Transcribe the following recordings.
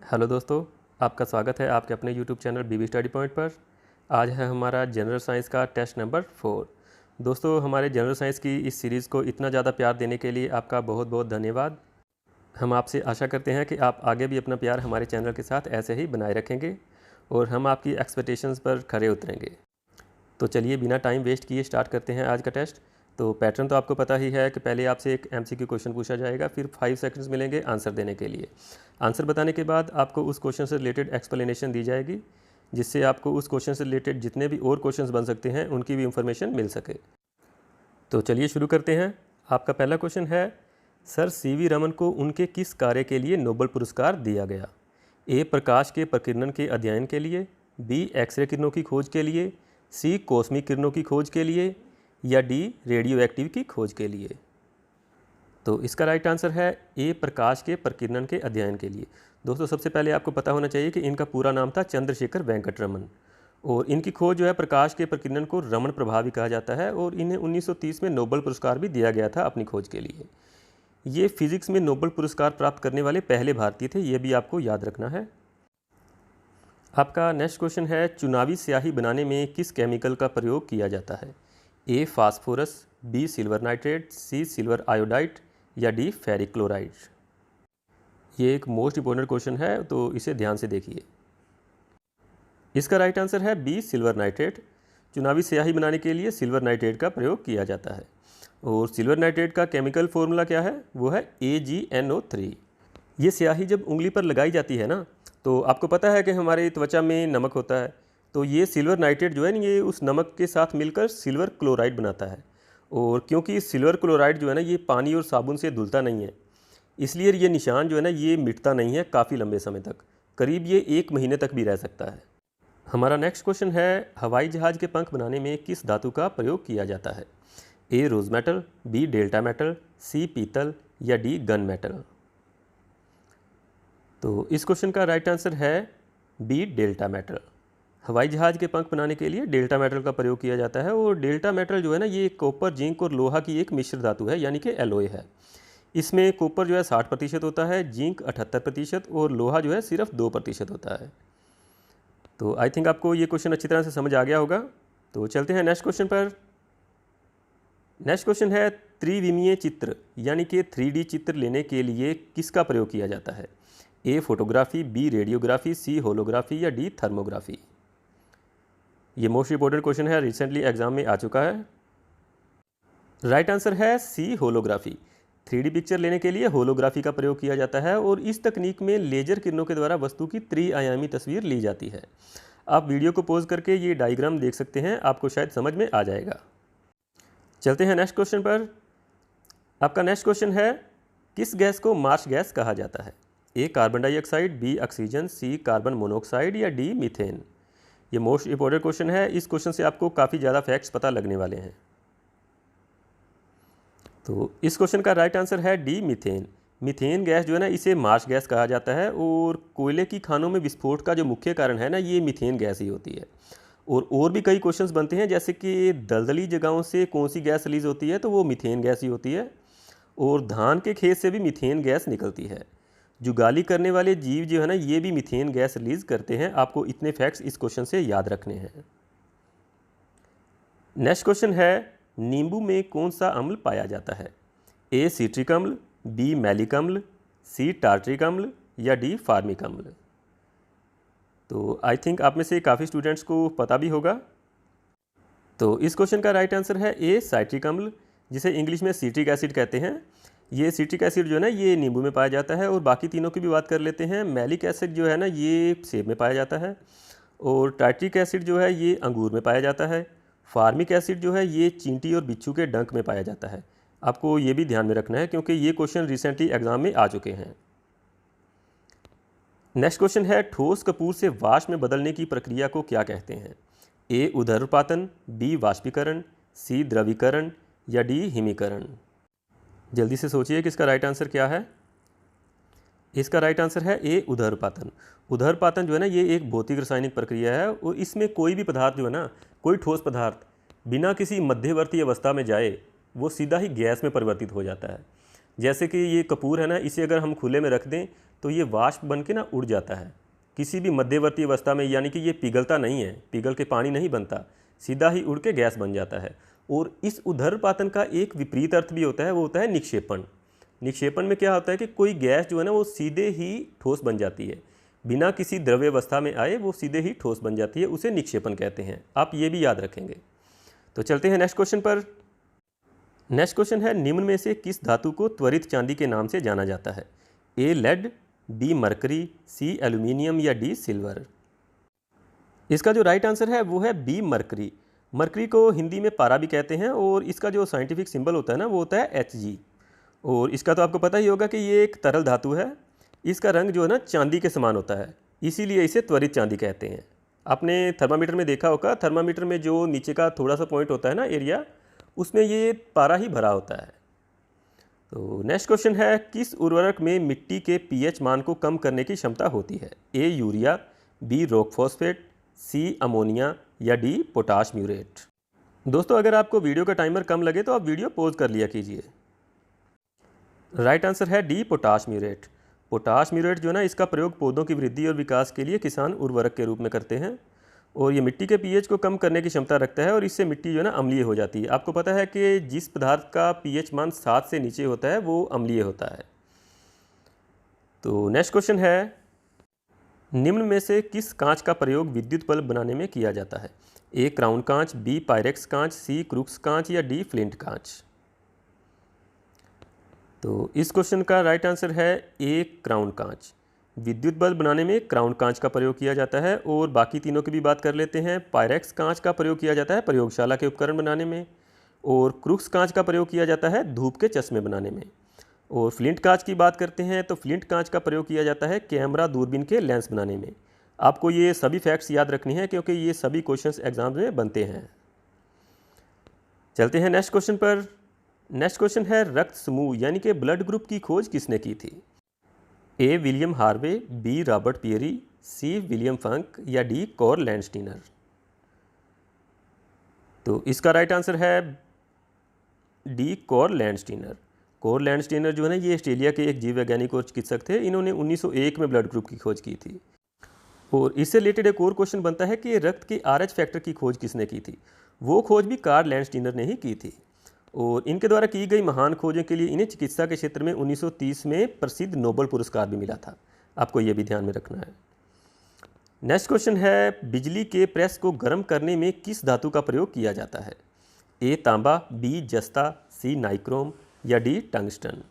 Hello दोस्तों, आपका स्वागत है आपके अपने यूट्यूब चैनल बीबी स्टडी पॉइंट पर। आज है हमारा जनरल साइंस का टेस्ट नंबर 4। दोस्तों, हमारे जनरल साइंस की इस सीरीज़ को इतना ज़्यादा प्यार देने के लिए आपका बहुत बहुत धन्यवाद। हम आपसे आशा करते हैं कि आप आगे भी अपना प्यार हमारे चैनल के साथ ऐसे ही बनाए रखेंगे और हम आपकी एक्सपेक्टेशंस पर खरे उतरेंगे। तो चलिए बिना टाइम वेस्ट किए स्टार्ट करते हैं आज का टेस्ट। तो पैटर्न तो आपको पता ही है कि पहले आपसे एक एमसीक्यू क्वेश्चन पूछा जाएगा, फिर 5 सेकंड्स मिलेंगे आंसर देने के लिए। आंसर बताने के बाद आपको उस क्वेश्चन से रिलेटेड एक्सप्लेनेशन दी जाएगी, जिससे आपको उस क्वेश्चन से रिलेटेड जितने भी और क्वेश्चंस बन सकते हैं उनकी भी इंफॉर्मेशन मिल सके। तो चलिए शुरू करते हैं। आपका पहला क्वेश्चन है, सर सीवी रमन को उनके किस कार्य के लिए नोबेल पुरस्कार दिया गया? ए प्रकाश के प्रकीर्णन के अध्ययन के लिए, बी एक्सरे किरणों की खोज के लिए, सी कॉस्मिक किरणों की खोज के लिए, या डी रेडियो एक्टिव की खोज के लिए। तो इसका राइट आंसर है ए प्रकाश के प्रकीर्णन के अध्ययन के लिए। दोस्तों, सबसे पहले आपको पता होना चाहिए कि इनका पूरा नाम था चंद्रशेखर वेंकट रमन, और इनकी खोज जो है प्रकाश के प्रकीर्णन को रमन प्रभाव भी कहा जाता है, और इन्हें 1930 में नोबेल पुरस्कार भी दिया गया था अपनी खोज के लिए। ये फिजिक्स में नोबेल पुरस्कार प्राप्त करने वाले पहले भारतीय थे, ये भी आपको याद रखना है। आपका नेक्स्ट क्वेश्चन है, चुनावी स्याही बनाने में किस केमिकल का प्रयोग किया जाता है? ए फास्फोरस, बी सिल्वर नाइट्रेट, सी सिल्वर आयोडाइड, या डी फेरिक क्लोराइड। ये एक मोस्ट इंपॉर्टेंट क्वेश्चन है, तो इसे ध्यान से देखिए। इसका राइट आंसर है बी सिल्वर नाइट्रेट। चुनावी स्याही बनाने के लिए सिल्वर नाइट्रेट का प्रयोग किया जाता है, और सिल्वर नाइट्रेट का केमिकल फॉर्मूला क्या है? वो है AgNO3। ये स्याही जब उंगली पर लगाई जाती है ना, तो आपको पता है कि हमारे त्वचा में नमक होता है, तो ये सिल्वर नाइट्रेट जो है ना, ये उस नमक के साथ मिलकर सिल्वर क्लोराइड बनाता है। और क्योंकि सिल्वर क्लोराइड जो है ना, ये पानी और साबुन से धुलता नहीं है, इसलिए ये निशान जो है ना, ये मिटता नहीं है काफ़ी लंबे समय तक, करीब ये 1 महीने तक भी रह सकता है। हमारा नेक्स्ट क्वेश्चन है, हवाई जहाज़ के पंख बनाने में किस धातु का प्रयोग किया जाता है? ए रोज मेटल, बी डेल्टा मेटल, सी पीतल, या डी गन मेटल। तो इस क्वेश्चन का राइट आंसर है बी डेल्टा मेटल। हवाई जहाज़ के पंख बनाने के लिए डेल्टा मेटल का प्रयोग किया जाता है, और डेल्टा मेटल जो है ना, ये कॉपर, जिंक और लोहा की एक मिश्र धातु है, यानी कि एलॉय है। इसमें कॉपर जो है 60% होता है, जिंक 78% और लोहा जो है सिर्फ 2% होता है। तो आई थिंक आपको ये क्वेश्चन अच्छी तरह से समझ आ गया होगा। तो चलते हैं नेक्स्ट क्वेश्चन पर। नेक्स्ट क्वेश्चन है, त्रिविमीय चित्र यानी कि 3D चित्र लेने के लिए किसका प्रयोग किया जाता है? ए फोटोग्राफी, बी रेडियोग्राफी, सी होलोग्राफी, या डी थर्मोग्राफी। ये मोस्ट इंपॉर्टेंट क्वेश्चन है, रिसेंटली एग्जाम में आ चुका है। राइट आंसर है सी होलोग्राफी। 3D पिक्चर लेने के लिए होलोग्राफी का प्रयोग किया जाता है, और इस तकनीक में लेजर किरणों के द्वारा वस्तु की त्रिआयामी तस्वीर ली जाती है। आप वीडियो को पॉज करके ये डायग्राम देख सकते हैं, आपको शायद समझ में आ जाएगा। चलते हैं नेक्स्ट क्वेश्चन पर। आपका नेक्स्ट क्वेश्चन है, किस गैस को मार्स गैस कहा जाता है? ए कार्बन डाइऑक्साइड, बी ऑक्सीजन, सी कार्बन मोनोऑक्साइड, या डी मीथेन। ये मोस्ट इंपॉर्टेंट क्वेश्चन है, इस क्वेश्चन से आपको काफ़ी ज़्यादा फैक्ट्स पता लगने वाले हैं। तो इस क्वेश्चन का राइट आंसर है डी मीथेन। मीथेन गैस जो है ना, इसे मार्स गैस कहा जाता है, और कोयले की खानों में विस्फोट का जो मुख्य कारण है ना, ये मीथेन गैस ही होती है। और भी कई क्वेश्चंस बनते हैं, जैसे कि दलदली जगहों से कौन सी गैस रिलीज होती है, तो वो मीथेन गैस ही होती है। और धान के खेत से भी मीथेन गैस निकलती है। जुगाली करने वाले जीव जो है ना, ये भी मीथेन गैस रिलीज करते हैं। आपको इतने फैक्ट्स इस क्वेश्चन से याद रखने हैं। नेक्स्ट क्वेश्चन है, नींबू में कौन सा अम्ल पाया जाता है? ए सिट्रिक अम्ल, बी मैलिक अम्ल, सी टार्ट्रिक अम्ल, या डी फार्मिक अम्ल। तो आई थिंक आप में से काफ़ी स्टूडेंट्स को पता भी होगा। तो इस क्वेश्चन का राइट आंसर है ए साइट्रिक अम्ल, जिसे इंग्लिश में सिट्रिक एसिड कहते हैं। ये सिट्रिक एसिड जो है ना, ये नींबू में पाया जाता है। और बाकी तीनों की भी बात कर लेते हैं। मैलिक एसिड जो है ना, ये सेब में पाया जाता है। और टार्ट्रिक एसिड जो है, ये अंगूर में पाया जाता है। फार्मिक एसिड जो है, ये चींटी और बिच्छू के डंक में पाया जाता है। आपको ये भी ध्यान में रखना है, क्योंकि ये क्वेश्चन रिसेंटली एग्जाम में आ चुके हैं। नेक्स्ट क्वेश्चन है, ठोस कपूर से वाष्प में बदलने की प्रक्रिया को क्या कहते हैं? ए ऊर्ध्वपातन, बी वाष्पीकरण, सी द्रवीकरण, या डी हिमीकरण। जल्दी से सोचिए कि इसका राइट आंसर क्या है। इसका राइट आंसर है ए ऊर्ध्वपातन। ऊर्ध्वपातन जो है ना, ये एक भौतिक रासायनिक प्रक्रिया है, और इसमें कोई भी पदार्थ जो है ना, कोई ठोस पदार्थ बिना किसी मध्यवर्ती अवस्था में जाए वो सीधा ही गैस में परिवर्तित हो जाता है। जैसे कि ये कपूर है ना, इसे अगर हम खुले में रख दें तो ये वाष्प बन के ना उड़ जाता है किसी भी मध्यवर्ती अवस्था में, यानी कि ये पिघलता नहीं है, पिघल के पानी नहीं बनता, सीधा ही उड़ के गैस बन जाता है। और इस ऊर्ध्वपातन का एक विपरीत अर्थ भी होता है, वो होता है निक्षेपण। निक्षेपण में क्या होता है कि कोई गैस जो है ना वो सीधे ही ठोस बन जाती है, बिना किसी द्रव्य अवस्था में आए वो सीधे ही ठोस बन जाती है, उसे निक्षेपण कहते हैं। आप ये भी याद रखेंगे। तो चलते हैं नेक्स्ट क्वेश्चन पर। नेक्स्ट क्वेश्चन है, निम्न में से किस धातु को त्वरित चांदी के नाम से जाना जाता है? ए लेड, बी मरकरी, सी एल्यूमिनियम या डी सिल्वर? इसका जो राइट आंसर है वो है बी मरकरी। मरकरी को हिंदी में पारा भी कहते हैं और इसका जो साइंटिफिक सिंबल होता है ना वो होता है Hg। और इसका तो आपको पता ही होगा कि ये एक तरल धातु है। इसका रंग जो है ना चांदी के समान होता है, इसीलिए इसे त्वरित चांदी कहते हैं। आपने थर्मामीटर में देखा होगा, थर्मामीटर में जो नीचे का थोड़ा सा पॉइंट होता है ना, एरिया, उसमें ये पारा ही भरा होता है। तो नेक्स्ट क्वेश्चन है, किस उर्वरक में मिट्टी के पीएच मान को कम करने की क्षमता होती है? A urea, B rock phosphate, C ammonia या डी पोटाश म्यूरेट? दोस्तों अगर आपको वीडियो का टाइमर कम लगे तो आप वीडियो पॉज कर लिया कीजिए। राइट आंसर है D potash muriate. Potash muriate जो है ना, इसका प्रयोग पौधों की वृद्धि और विकास के लिए किसान उर्वरक के रूप में करते हैं और ये मिट्टी के पीएच को कम करने की क्षमता रखता है और इससे मिट्टी जो है ना अम्लीय हो जाती है। आपको पता है कि जिस पदार्थ का पीएच मान 7 से नीचे होता है वो अम्लीय होता है। तो नेक्स्ट क्वेश्चन है, निम्न में से किस कांच का प्रयोग विद्युत बल्ब बनाने में किया जाता है? ए क्राउन कांच, बी पायरेक्स कांच, सी क्रूक्स कांच या डी फ्लिंट कांच? तो इस क्वेश्चन का राइट आंसर है ए क्राउन कांच। विद्युत बल्ब बनाने में क्राउन कांच का प्रयोग किया जाता है। और बाकी तीनों की भी बात कर लेते हैं। पायरेक्स कांच का प्रयोग किया जाता है प्रयोगशाला के उपकरण बनाने में, और क्रूक्स कांच का प्रयोग किया जाता है धूप के चश्मे बनाने में। और फ्लिंट कांच की बात करते हैं तो फ्लिंट कांच का प्रयोग किया जाता है कैमरा दूरबीन के लेंस बनाने में। आपको ये सभी फैक्ट्स याद रखनी है क्योंकि ये सभी क्वेश्चंस एग्जाम में बनते हैं। चलते हैं नेक्स्ट क्वेश्चन पर। नेक्स्ट क्वेश्चन है, रक्त समूह यानी कि ब्लड ग्रुप की खोज किसने की थी? A William Harvey, B Robert Peary, C William Funk या डी कॉर लैंडस्टीनर? तो इसका राइट आंसर है D Karl Landsteiner. Karl Landsteiner जो है ना, ये ऑस्ट्रेलिया के एक जीव वैज्ञानिक और चिकित्सक थे। इन्होंने 1901 में ब्लड ग्रुप की खोज की थी। और इससे रिलेटेड एक और क्वेश्चन बनता है कि रक्त के RH फैक्टर की खोज किसने की थी? वो खोज भी कार्ल लैंडस्टीनर ने ही की थी। और इनके द्वारा की गई महान खोजों के लिए इन्हें चिकित्सा के क्षेत्र में 1930 में प्रसिद्ध नोबेल पुरस्कार भी मिला था। आपको ये भी ध्यान में रखना है। नेक्स्ट क्वेश्चन है, बिजली के प्रेस को गर्म करने में किस धातु का प्रयोग किया जाता है? ए तांबा, बी जस्ता, सी नाइक्रोम या डी टंगस्टन?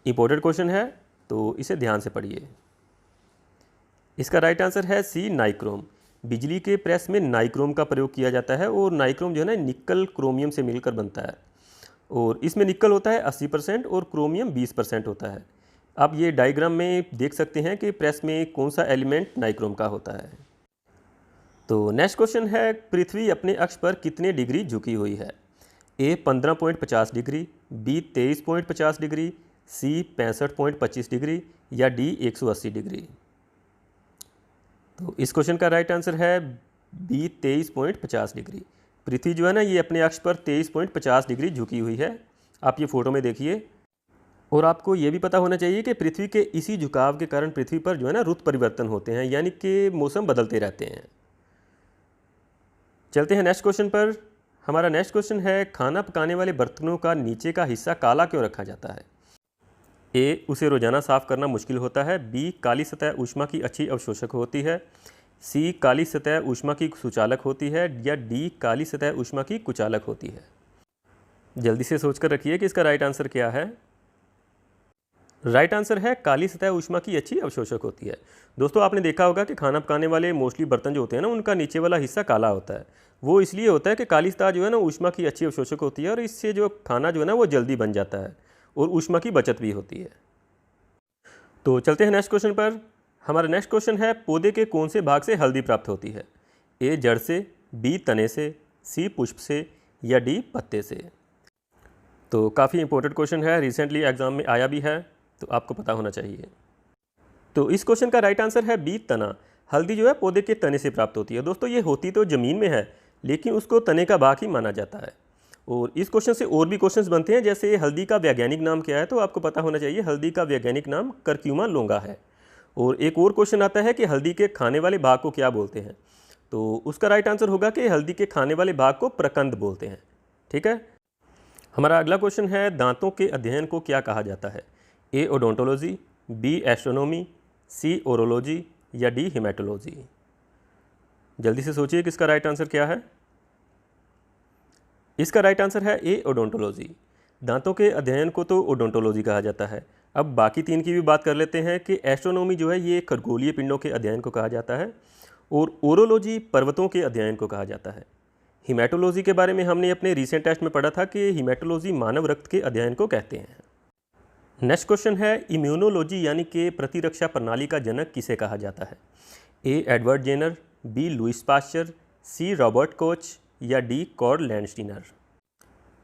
इंपॉर्टेंट क्वेश्चन है तो इसे ध्यान से पढ़िए। इसका राइट आंसर है सी नाइक्रोम। बिजली के प्रेस में नाइक्रोम का प्रयोग किया जाता है और नाइक्रोम जो है ना निकल क्रोमियम से मिलकर बनता है। और इसमें निकल होता है 80% और क्रोमियम 20% होता है। आप ये डायग्राम में देख सकते हैं कि प्रेस में कौन सा एलिमेंट नाइक्रोम का होता है। तो नेक्स्ट क्वेश्चन है, पृथ्वी अपने अक्ष पर कितने डिग्री झुकी हुई है? ए 15.50 डिग्री, बी 23.50 डिग्री, सी 65.25 डिग्री या डी 180 डिग्री? तो इस क्वेश्चन का राइट आंसर है बी 23.50 डिग्री। पृथ्वी जो है ना, ये अपने अक्ष पर 23.50 डिग्री झुकी हुई है। आप ये फोटो में देखिए। और आपको ये भी पता होना चाहिए कि पृथ्वी के इसी झुकाव के कारण पृथ्वी पर जो है ना ऋतु परिवर्तन होते हैं, यानी कि मौसम बदलते रहते हैं। चलते हैं नेक्स्ट क्वेश्चन पर। हमारा नेक्स्ट क्वेश्चन है, खाना पकाने वाले बर्तनों का नीचे का हिस्सा काला क्यों रखा जाता है? ए उसे रोजाना साफ करना मुश्किल होता है, बी काली सतह ऊष्मा की अच्छी अवशोषक होती है, सी काली सतह ऊष्मा की सुचालक होती है या डी काली सतह ऊष्मा की कुचालक होती है? जल्दी से सोचकर रखिए कि इसका राइट आंसर क्या है। राइट आंसर है काली सतह ऊष्मा की अच्छी अवशोषक होती है। दोस्तों आपने देखा होगा कि खाना पकाने वाले मोस्टली बर्तन जो होते हैं ना, उनका नीचे वाला हिस्सा काला होता है। वो इसलिए होता है कि काली सतह जो है ना ऊष्मा की अच्छी अवशोषक होती है और इससे जो खाना जो है ना वो जल्दी बन जाता है और ऊष्मा की बचत भी होती है। तो चलते हैं नेक्स्ट क्वेश्चन पर। हमारा नेक्स्ट क्वेश्चन है, पौधे के कौन से भाग से हल्दी प्राप्त होती है? ए जड़ से, बी तने से, सी पुष्प से या डी पत्ते से? तो काफ़ी इंपॉर्टेंट क्वेश्चन है, रिसेंटली एग्जाम में आया भी है, तो आपको पता होना चाहिए। तो इस क्वेश्चन का राइट आंसर है बी तना। हल्दी जो है पौधे के तने से प्राप्त होती है। दोस्तों ये होती तो ज़मीन में है, लेकिन उसको तने का भाग ही माना जाता है। और इस क्वेश्चन से और भी क्वेश्चंस बनते हैं, जैसे हल्दी का वैज्ञानिक नाम क्या है, तो आपको पता होना चाहिए हल्दी का वैज्ञानिक नाम करक्यूमा लोंगा है। और एक और क्वेश्चन आता है कि हल्दी के खाने वाले भाग को क्या बोलते हैं, तो उसका राइट आंसर होगा कि हल्दी के खाने वाले भाग को प्रकंद बोलते हैं। ठीक है, हमारा अगला क्वेश्चन है दांतों के अध्ययन को क्या कहा जाता है? ए ओडोंटोलॉजी, बी एस्ट्रोनॉमी, सी ओरोलॉजी या डी हेमेटोलॉजी। जल्दी से सोचिए कि इसका राइट आंसर क्या है। इसका राइट आंसर है ए ओडोंटोलॉजी। दांतों के अध्ययन को तो ओडोंटोलॉजी कहा जाता है। अब बाकी तीन की भी बात कर लेते हैं कि एस्ट्रोनॉमी जो है ये खगोलीय पिंडों के अध्ययन को कहा जाता है और ओरोलॉजी पर्वतों के अध्ययन को कहा जाता है। हेमेटोलॉजी के बारे में हमने अपने रीसेंट टेस्ट में पढ़ा था कि हेमेटोलॉजी मानव रक्त के अध्ययन को कहते हैं। नेक्स्ट क्वेश्चन है इम्यूनोलॉजी यानी कि प्रतिरक्षा प्रणाली का जनक किसे कहा जाता है? A Edward Jenner, B Louis Pasteur, C Robert Koch या डी कॉर्ल लैंडस्टीनर।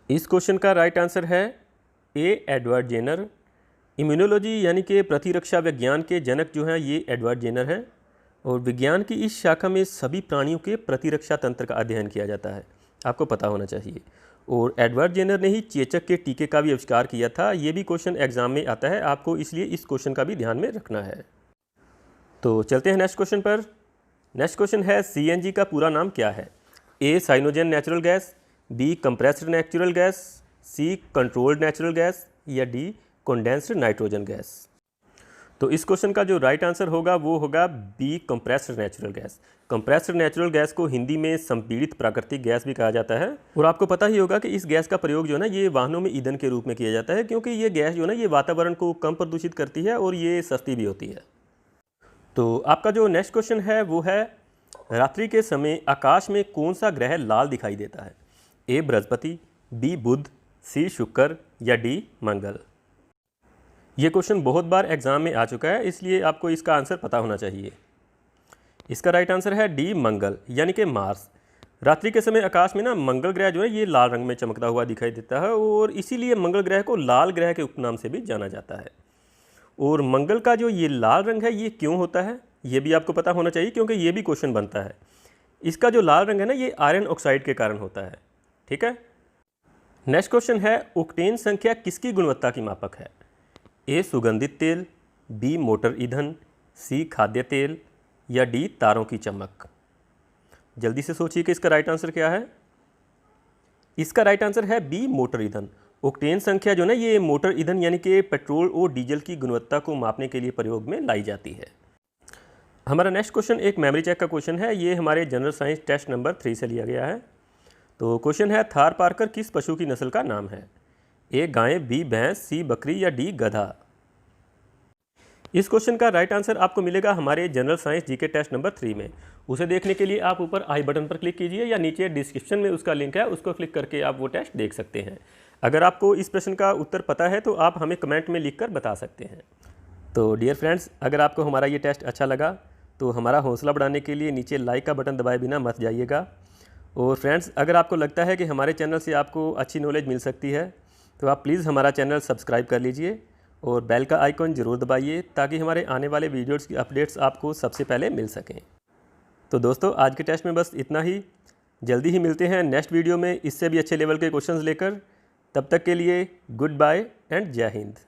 इस क्वेश्चन का राइट आंसर है ए एडवर्ड जेनर। इम्यूनोलॉजी यानी कि प्रतिरक्षा विज्ञान के जनक जो हैं ये एडवर्ड जेनर हैं और विज्ञान की इस शाखा में सभी प्राणियों के प्रतिरक्षा तंत्र का अध्ययन किया जाता है, आपको पता होना चाहिए। और एडवर्ड जेनर ने ही चेचक के टीके का भी आविष्कार किया था। ये भी क्वेश्चन एग्जाम में आता है, आपको इसलिए इस क्वेश्चन का भी ध्यान में रखना है। तो चलते हैं नेक्स्ट क्वेश्चन पर। नेक्स्ट क्वेश्चन है सीएनजी का पूरा नाम क्या है? A cyanogen natural gas, B compressed natural gas, C controlled natural gas या डी कंडेंस्ड नाइट्रोजन गैस। तो इस क्वेश्चन का जो राइट आंसर होगा वो होगा B compressed natural gas. Compressed natural gas को हिंदी में संपीड़ित प्राकृतिक गैस भी कहा जाता है। और आपको पता ही होगा कि इस गैस का प्रयोग जो है ना ये वाहनों में ईंधन के रूप में किया जाता है, क्योंकि ये गैस जो है ना ये वातावरण को कम प्रदूषित करती है और ये सस्ती भी होती है। तो आपका जो नेक्स्ट क्वेश्चन है वो है रात्रि के समय आकाश में कौन सा ग्रह लाल दिखाई देता है? ए बृहस्पति, बी बुध, सी शुक्र या डी मंगल। ये क्वेश्चन बहुत बार एग्जाम में आ चुका है, इसलिए आपको इसका आंसर पता होना चाहिए। इसका राइट आंसर है डी मंगल यानी कि मार्स। रात्रि के समय आकाश में ना मंगल ग्रह जो है ये लाल रंग में चमकता हुआ दिखाई देता है और इसीलिए मंगल ग्रह को लाल ग्रह के उपनाम से भी जाना जाता है। और मंगल का जो ये लाल रंग है ये क्यों होता है ये भी आपको पता होना चाहिए, क्योंकि ये भी क्वेश्चन बनता है। इसका जो लाल रंग है ना ये आयरन ऑक्साइड के कारण होता है। ठीक है, नेक्स्ट क्वेश्चन है ओक्टेन संख्या किसकी गुणवत्ता की मापक है? ए सुगंधित तेल, बी मोटर ईंधन, सी खाद्य तेल या डी तारों की चमक। जल्दी से सोचिए कि इसका राइट आंसर क्या है। इसका राइट आंसर है बी मोटर ईंधन। ओक्टेन संख्या जो ना ये मोटर ईंधन यानी कि पेट्रोल और डीजल की गुणवत्ता को मापने के लिए प्रयोग में लाई जाती है। हमारा नेक्स्ट क्वेश्चन एक मेमोरी चेक का क्वेश्चन है, ये हमारे जनरल साइंस टेस्ट नंबर 3 से लिया गया है। तो क्वेश्चन है थार पारकर किस पशु की नस्ल का नाम है? ए गाय, बी भैंस, सी बकरी या डी गधा। इस क्वेश्चन का राइट आंसर आपको मिलेगा हमारे general science GK test number 3 में। उसे देखने के लिए आप ऊपर आई बटन पर क्लिक कीजिए या नीचे डिस्क्रिप्शन में उसका लिंक है, उसको क्लिक करके आप वो टेस्ट देख सकते हैं। अगर आपको इस प्रश्न का उत्तर पता है तो आप हमें कमेंट में लिखकर बता सकते हैं। तो डियर फ्रेंड्स, अगर आपको हमारा ये टेस्ट अच्छा लगा तो हमारा हौसला बढ़ाने के लिए नीचे लाइक का बटन दबाए बिना मत जाइएगा। और फ्रेंड्स, अगर आपको लगता है कि हमारे चैनल से आपको अच्छी नॉलेज मिल सकती है तो आप प्लीज़ हमारा चैनल सब्सक्राइब कर लीजिए और बेल का आइकॉन ज़रूर दबाइए ताकि हमारे आने वाले वीडियोज़ की अपडेट्स आपको सबसे पहले मिल सकें। तो दोस्तों, आज के टेस्ट में बस इतना ही। जल्दी ही मिलते हैं नेक्स्ट वीडियो में इससे भी अच्छे लेवल के क्वेश्चंस लेकर। तब तक के लिए गुड बाय एंड जय हिंद।